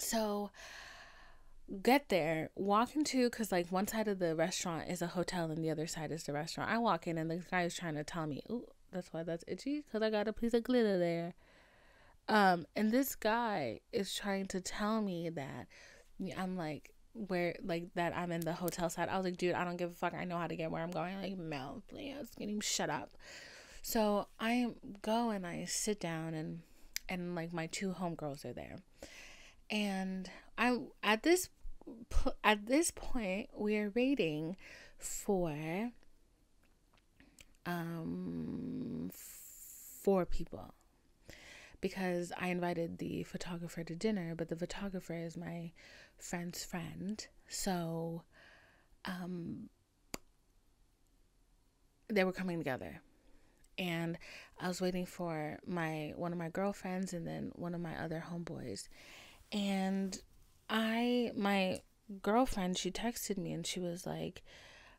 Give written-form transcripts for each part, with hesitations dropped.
So get there, walk into, because like one side of the restaurant is a hotel and the other side is the restaurant. I walk in and the guy is trying to tell me, ooh, that's why that's itchy, because I got a piece of glitter there. And this guy is trying to tell me that I'm like, where, like, that I'm in the hotel side. I was like, dude, I don't give a fuck. I know how to get where I'm going. Like, mouth, please, can you shut up? So I go and I sit down, and like my two homegirls are there, and I at this point we are waiting for um 4 people, because I invited the photographer to dinner, but the photographer is my friend's friend. So they were coming together. And I was waiting for one of my girlfriends and then one of my other homeboys. And my girlfriend, she texted me and she was like,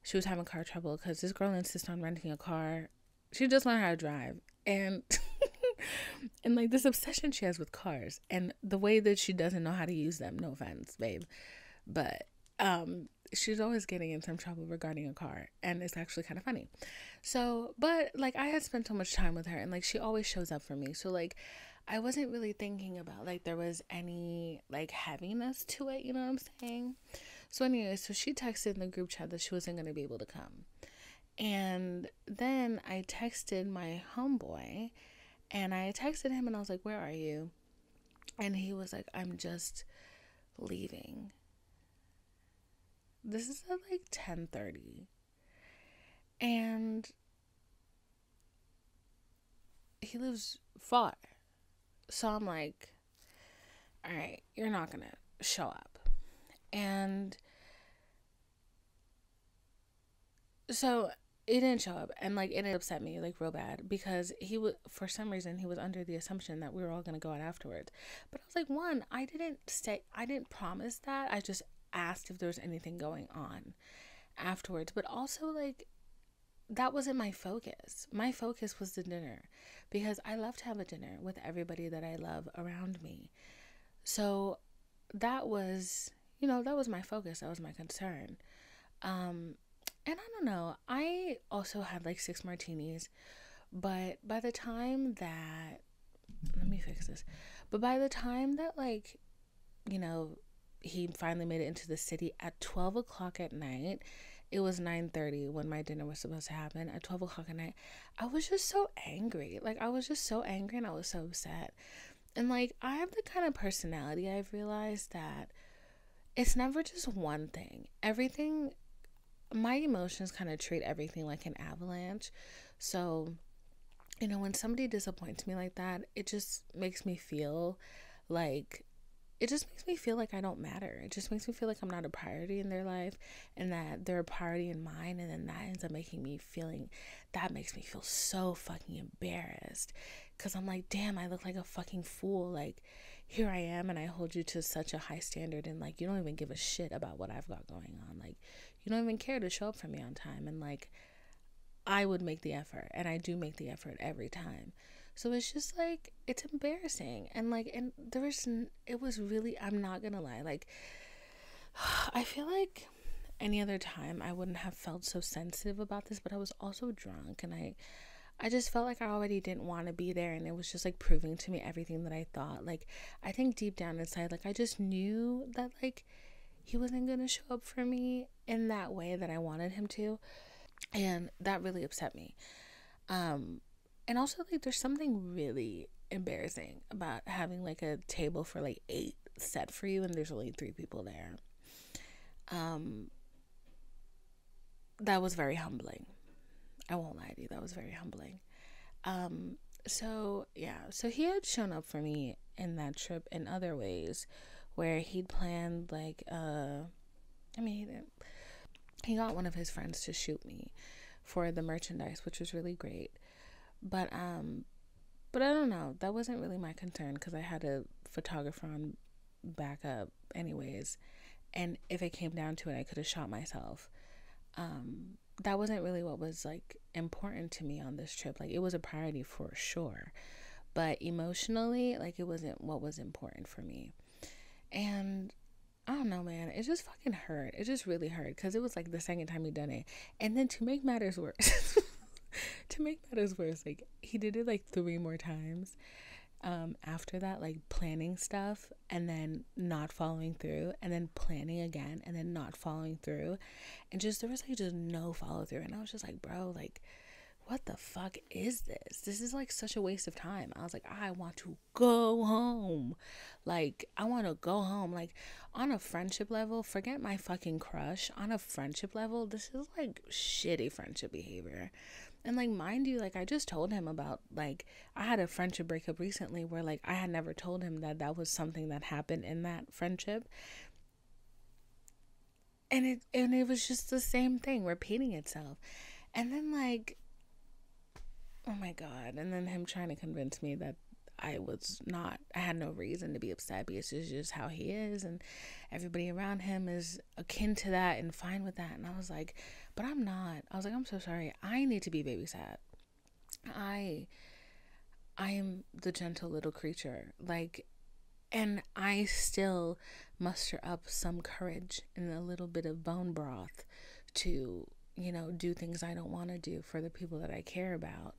she was having car trouble because this girl insists on renting a car. She just learned how to drive. And and like this obsession she has with cars and the way that she doesn't know how to use them. No offense, babe, but she's always getting in some trouble regarding a car, and it's actually kind of funny. So, but like I had spent so much time with her, and like she always shows up for me. So like I wasn't really thinking about like there was any like heaviness to it, you know what I'm saying? So anyway, so she texted in the group chat that she wasn't going to be able to come. And then I texted my homeboy, and I texted him and I was like, "Where are you?" And he was like, "I'm just leaving." This is at like 10:30. And he lives far. So I'm like, "All right, you're not going to show up." And so it didn't show up, and like it upset me like real bad, because he was, for some reason he was under the assumption that we were all going to go out afterwards. But I was like, one, I didn't promise that. I just asked if there was anything going on afterwards. But also, like, that wasn't my focus. My focus was the dinner, because I love to have a dinner with everybody that I love around me. So that was, that was my focus. That was my concern. And I don't know, I also had like 6 martinis, but by the time that, let me fix this, but by the time that, like, you know, he finally made it into the city at 12 o'clock at night, it was 9:30 when my dinner was supposed to happen. At 12 o'clock at night, I was just so angry. Like, I was just so angry and I was so upset. And like, I have the kind of personality, I've realized, that it's never just one thing. Everything, my emotions kind of treat everything like an avalanche. So, when somebody disappoints me like that, it just makes me feel like I don't matter. It just makes me feel like I'm not a priority in their life, and that they're a priority in mine. And then that ends up that makes me feel so fucking embarrassed, because I'm like, damn, I look like a fucking fool. Like, here I am and I hold you to such a high standard, and like, you don't even give a shit about what I've got going on. Like, you don't even care to show up for me on time. And like, I would make the effort, and I do make the effort every time. So it's just like, it's embarrassing. And like, and it was really, I'm not gonna lie, like, I feel like any other time I wouldn't have felt so sensitive about this, but I was also drunk, and I just felt like I already didn't want to be there, and it was just like proving to me everything that I thought. Like, I think deep down inside, like, I just knew that like he wasn't gonna show up for me in that way that I wanted him to, and that really upset me. And also, like, there's something really embarrassing about having like a table for like 8 set for you and there's only 3 people there. That was very humbling. I won't lie to you, that was very humbling. So yeah, so he had shown up for me in that trip in other ways, where he'd planned like I mean, he got one of his friends to shoot me for the merchandise, which was really great. But I don't know, that wasn't really my concern, because I had a photographer on backup anyways, and if it came down to it, I could have shot myself. That wasn't really what was like important to me on this trip. Like, it was a priority for sure, but emotionally, like, it wasn't what was important for me. And I don't know, man. It just fucking hurt. It just really hurt because it was like the second time he done it. And then to make matters worse, like he did it like 3 more times. After that, like planning stuff and then not following through, and then planning again and then not following through, and just there was like just no follow through. And I was just like, bro, like, what the fuck is this? This is like such a waste of time. I was like, I want to go home. Like, I want to go home. Like, on a friendship level, forget my fucking crush. On a friendship level, this is like shitty friendship behavior. And like, mind you, like I just told him about, like, I had a friendship breakup recently where like I had never told him that that was something that happened in that friendship. And it was just the same thing repeating itself. And then like, oh my God. And then him trying to convince me that I had no reason to be upset because it's just how he is, and everybody around him is akin to that and fine with that. And I was like, but I'm not. I was like, I'm so sorry. I need to be babysat. I am the gentle little creature. Like, and I still muster up some courage and a little bit of bone broth to, do things I don't want to do for the people that I care about.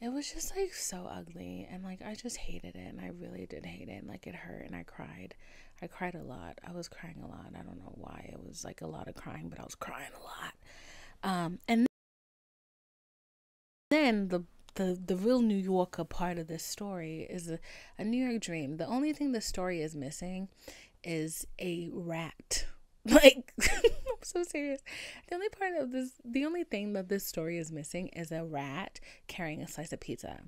It was just like so ugly, and like I just hated it, and I really did hate it, and like it hurt, and I cried a lot. I was crying a lot. I don't know why. It was like a lot of crying, but I was crying a lot. And then the real New Yorker part of this story is a New York dream. The only thing the story is missing is a rat. Like, I'm so serious. The only thing that this story is missing is a rat carrying a slice of pizza,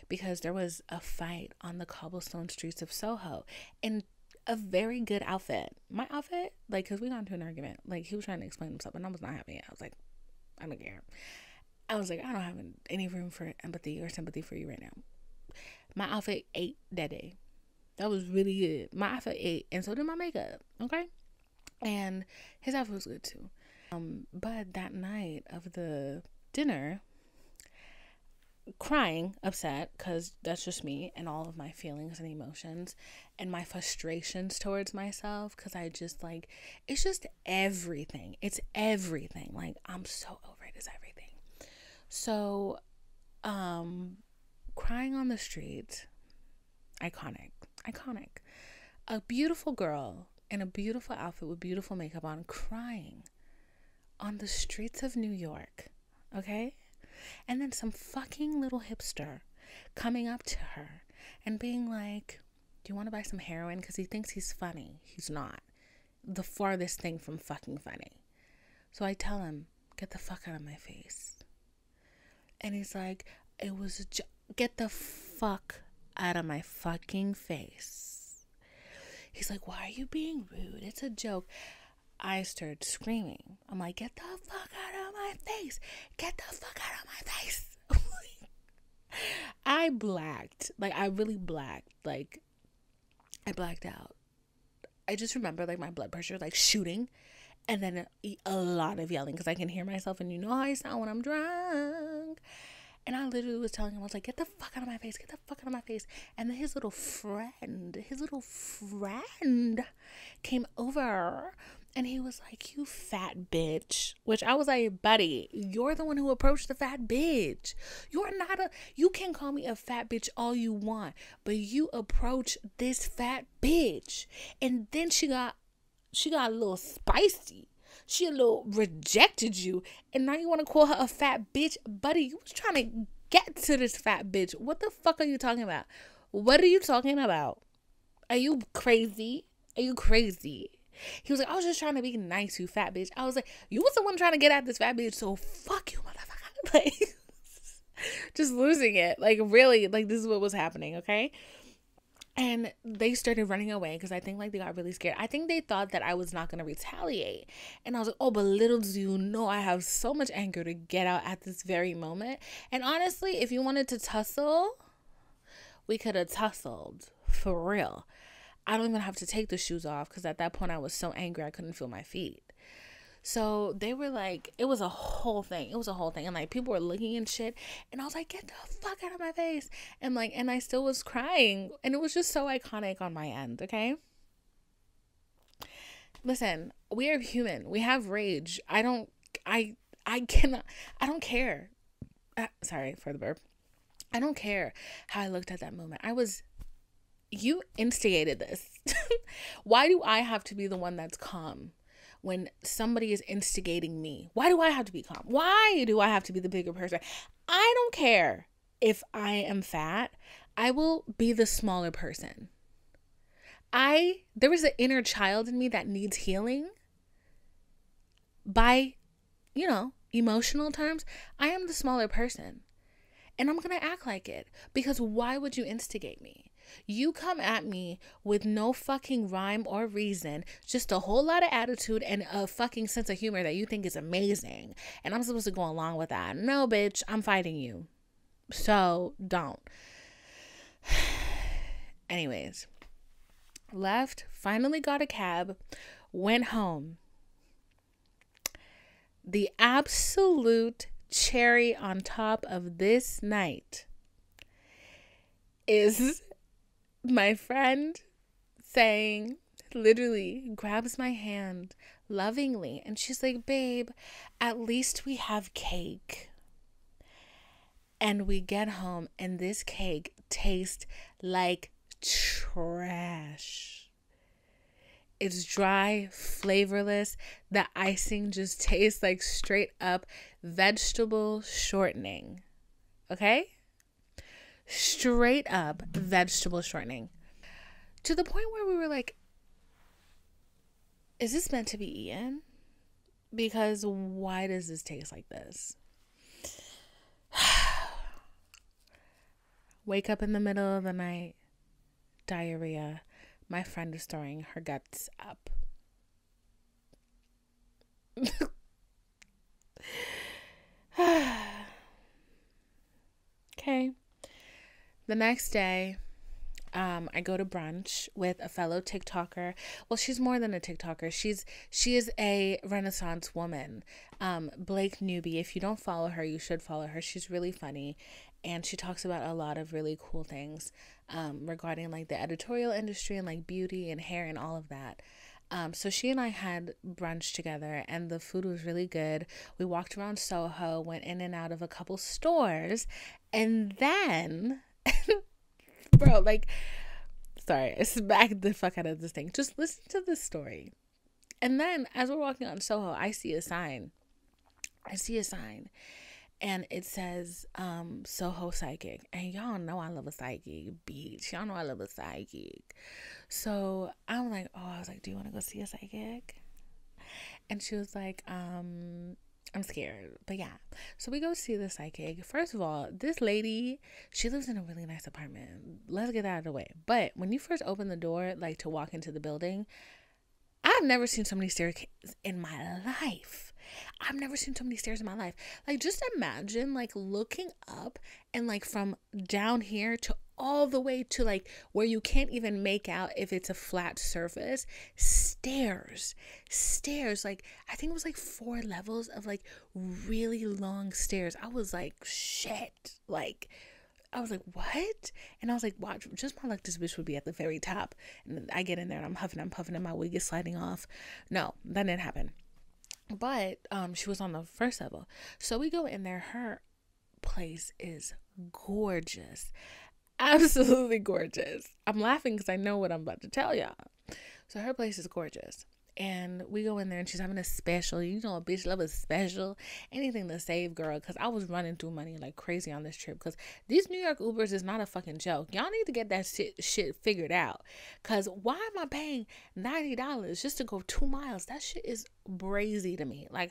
because there was a fight on the cobblestone streets of Soho in a very good outfit. My outfit, like, because we got into an argument. Like, he was trying to explain himself, and I was not having it. I was like, I don't care. I was like, I don't have any room for empathy or sympathy for you right now. My outfit ate that day. That was really good. My outfit ate, and so did my makeup. Okay. And his outfit was good too. But that night of the dinner, crying, upset, because that's just me and all of my feelings and emotions and my frustrations towards myself, because I just like, it's just everything. It's everything. Like, I'm so over it. It's everything. So, crying on the street, iconic. A beautiful girl in a beautiful outfit with beautiful makeup on, crying on the streets of New York, okay? And then some fucking little hipster coming up to her and being like, do you want to buy some heroin? Because he thinks he's funny. He's not. The farthest thing from fucking funny. So I tell him, get the fuck out of my face. And he's like, it was get the fuck out of my fucking face. He's like, why are you being rude? It's a joke. I started screaming. I'm like, get the fuck out of my face. Get the fuck out of my face. I blacked. Like, I really blacked. Like, I blacked out. I just remember, like, my blood pressure, like, shooting. And then a lot of yelling because I can hear myself. And you know how I sound when I'm drunk. And I literally was telling him, I was like, get the fuck out of my face. Get the fuck out of my face. And then his little friend came over. And he was like, you fat bitch. Which I was like, buddy, you're the one who approached the fat bitch. You can call me a fat bitch all you want. But you approach this fat bitch. And then she got a little spicy. She a little rejected you, and now you want to call her a fat bitch? Buddy, you was trying to get to this fat bitch. What the fuck are you talking about? What are you talking about? Are you crazy? He was like, I was just trying to be nice, you fat bitch. I was like, you was the one trying to get at this fat bitch, so fuck you, motherfucker. Like, just losing it. Like, really, like, this is what was happening, okay? And they started running away because I think, like, they got really scared. I think they thought that I was not going to retaliate. And I was like, oh, but little do you know, I have so much anger to get out at this very moment. And honestly, if you wanted to tussle, we could have tussled. For real. I don't even have to take the shoes off because at that point I was so angry I couldn't feel my feet. So they were like, it was a whole thing. And like, people were looking and shit. And I was like, get the fuck out of my face. And like, and I still was crying. And it was just so iconic on my end, okay? Listen, we are human. We have rage. I cannot, I don't care. Sorry for the burp. I don't care how I looked at that moment. You instigated this. Why do I have to be the one that's calm when somebody is instigating me? Why do I have to be calm? Why do I have to be the bigger person? I don't care if I am fat. I will be the smaller person. There is an inner child in me that needs healing. By, emotional terms, I am the smaller person. And I'm going to act like it. Because why would you instigate me? You come at me with no fucking rhyme or reason, just a whole lot of attitude and a fucking sense of humor that you think is amazing. And I'm supposed to go along with that. No, bitch, I'm fighting you. So don't. Anyways, left, finally got a cab, went home. The absolute cherry on top of this night is my friend saying, literally grabs my hand lovingly, and she's like, babe, at least we have cake. And we get home and this cake tastes like trash. It's dry, flavorless. The icing just tastes like straight up vegetable shortening. Okay? Straight up vegetable shortening. To the point where we were like, is this meant to be eaten? Because why does this taste like this? Wake up in the middle of the night, diarrhea. My friend is throwing her guts up. Okay. The next day, I go to brunch with a fellow TikToker. Well, she's more than a TikToker. She is a Renaissance woman. Blake Newby. If you don't follow her, you should follow her. She's really funny. And she talks about a lot of really cool things regarding like the editorial industry and like beauty and hair and all of that. So she and I had brunch together and the food was really good. We walked around Soho, went in and out of a couple stores, and then, bro, like, sorry, I smacked the fuck out of this thing. Just listen to this story. And then as we're walking on Soho, I see a sign. And it says, Soho Psychic. And y'all know I love a psychic, bitch. Y'all know I love a psychic. So I was like, do you want to go see a psychic? And she was like, I'm scared. But yeah. So we go see the psychic. First of all, this lady, she lives in a really nice apartment. Let's get that out of the way. But when you first open the door, like to walk into the building, I've never seen so many stairs in my life. Like, just imagine, like, looking up and, like, from down here to all the way to, like, where you can't even make out if it's a flat surface. Stairs. Like, I think it was, like, 4 levels of, like, really long stairs. I was like, shit. Like, I was like, what? And I was like, watch, just my luck, this bitch would be at the very top. And I get in there and I'm huffing, and my wig is sliding off. No, that didn't happen. But she was on the first level. So we go in there. Her place is gorgeous. Absolutely gorgeous. I'm laughing because I know what I'm about to tell y'all. So her place is gorgeous. And we go in there and she's having a special. You know, a bitch love a special. Anything to save, girl. Because I was running through money like crazy on this trip. Because these New York Ubers is not a fucking joke. Y'all need to get that shit figured out. Because why am I paying $90 just to go 2 miles? That shit is crazy to me. Like,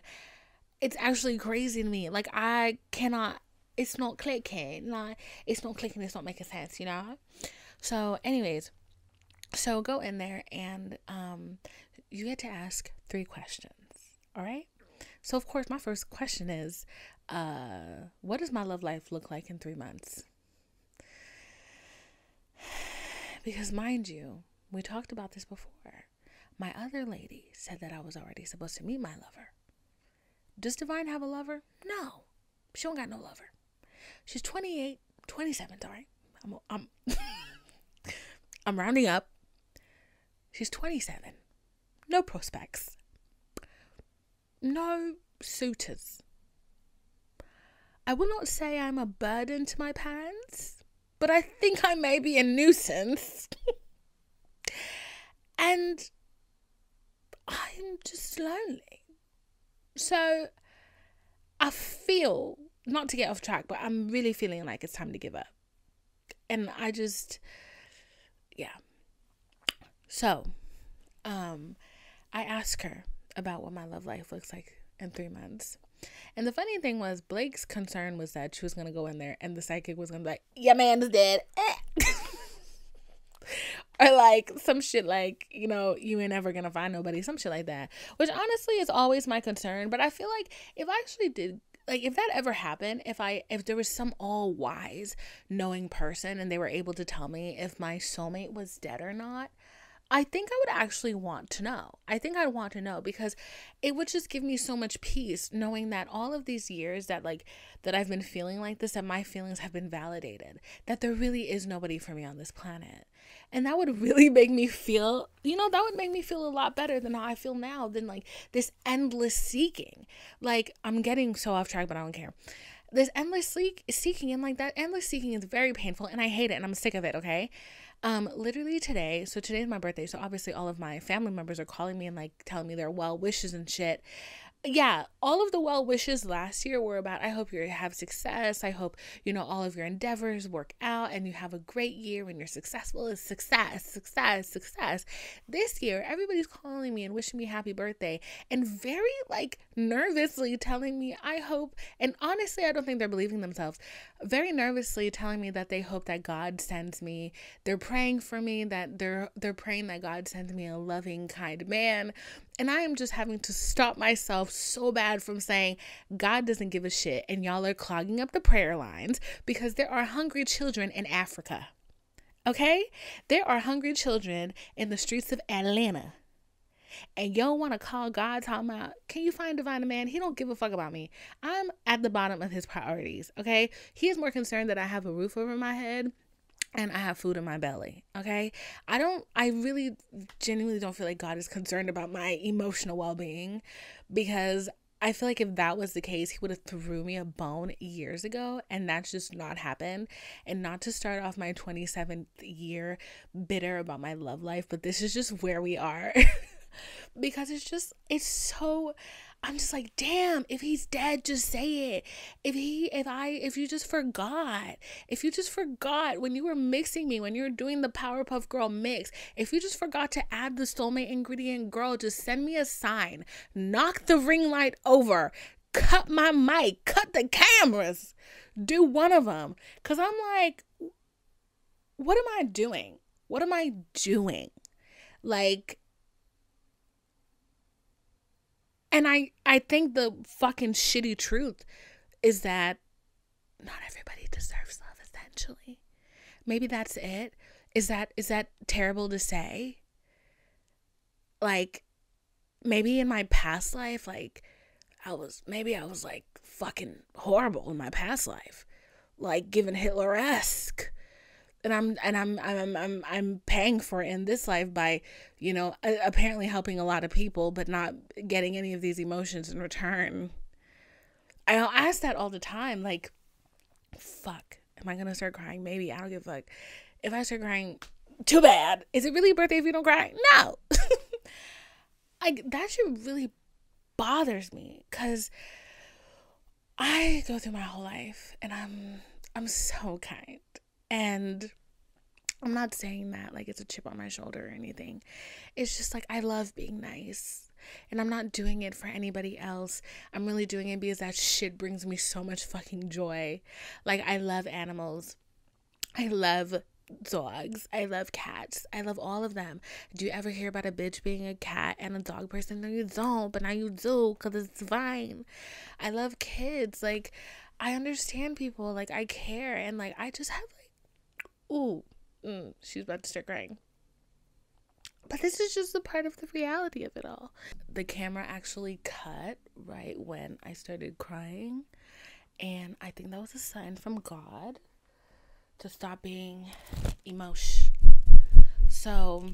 it's actually crazy to me. Like, I cannot. It's not clicking. Like, it's not clicking. It's not making sense, you know? So, anyways. So, go in there and you get to ask 3 questions. All right? So, of course, my first question is, what does my love life look like in 3 months? Because, mind you, we talked about this before. My other lady said that I was already supposed to meet my lover. Does Divine have a lover? No. She don't got no lover. She's 27, sorry. I'm rounding up. She's 27. no prospects, no suitors. I will not say I'm a burden to my parents, but I think I may be a nuisance. And I'm just lonely. So I feel, not to get off track, but I'm really feeling like it's time to give up. And I just, yeah. So, I asked her about what my love life looks like in 3 months. And the funny thing was, Blake's concern was that she was going to go in there and the psychic was going to be like, your man is dead. Or like some shit like, you know, you ain't ever going to find nobody. Some shit like that. Which honestly is always my concern. But I feel like if I actually did, like if that ever happened, if there was some all wise knowing person and they were able to tell me if my soulmate was dead or not, I think I would actually want to know. I think I'd want to know because it would just give me so much peace knowing that all of these years that I've been feeling like this, that my feelings have been validated, that there really is nobody for me on this planet. And that would really make me feel, that would make me feel a lot better than how I feel now, than like this endless seeking. Like, I'm getting so off track, but I don't care. This endless seeking, and like that endless seeking is very painful and I hate it and I'm sick of it, okay? Literally today's my birthday, so obviously all of my family members are calling me and like telling me their well wishes and shit. Yeah, all of the well wishes last year were about, I hope you have success. I hope, all of your endeavors work out and you have a great year and you're successful. Is success, success, success. This year, everybody's calling me and wishing me happy birthday and very like nervously telling me, I hope, and honestly, I don't think they're believing themselves, very nervously telling me that they hope that God sends me, they're praying for me, that they're praying that God sends me a loving, kind man. And I am just having to stop myself so bad from saying God doesn't give a shit and y'all are clogging up the prayer lines because there are hungry children in Africa. Okay? There are hungry children in the streets of Atlanta. And y'all want to call God talking about, can you find divine a man? He don't give a fuck about me. I'm at the bottom of his priorities. Okay? He is more concerned that I have a roof over my head and I have food in my belly, okay? I really genuinely don't feel like God is concerned about my emotional well-being, because I feel like if that was the case, he would have threw me a bone years ago, and that's just not happened. And not to start off my 27th year bitter about my love life, but this is just where we are. Because it's so, I'm just like, damn, if he's dead, just say it. If you just forgot when you were mixing me, when you were doing the Powerpuff Girl mix, if you just forgot to add the soulmate ingredient, girl, just send me a sign, knock the ring light over, cut my mic, cut the cameras, do one of them. Cause I'm like, what am I doing? What am I doing? Like, and I think the fucking shitty truth is that not everybody deserves love, essentially. Maybe that's it. Is that terrible to say? Like, maybe in my past life, like, I was like fucking horrible in my past life. Like, given Hitler-esque. And I'm paying for it in this life by, apparently helping a lot of people, but not getting any of these emotions in return. I ask that all the time. Like, fuck, am I going to start crying? Maybe. I don't give a fuck. If I start crying, too bad. Is it really your birthday if you don't cry? No. That shit really bothers me, because I go through my whole life and I'm so kind. And I'm not saying that like it's a chip on my shoulder or anything. It's just like, I love being nice. And I'm not doing it for anybody else. I'm really doing it because that shit brings me so much fucking joy. Like, I love animals. I love dogs. I love cats. I love all of them. Do you ever hear about a bitch being a cat and a dog person? No, you don't. But now you do, because it's fine. I love kids. Like, I understand people. Like, I care. And like, I just have she's about to start crying. But this is just a part of the reality of it all. The camera actually cut right when I started crying. And I think that was a sign from God to stop being emotion. So,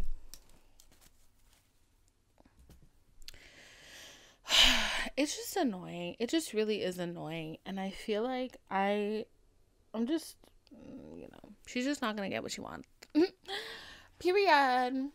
It's just annoying. It just really is annoying. And I feel like I'm just, she's just not going to get what she wants. Period.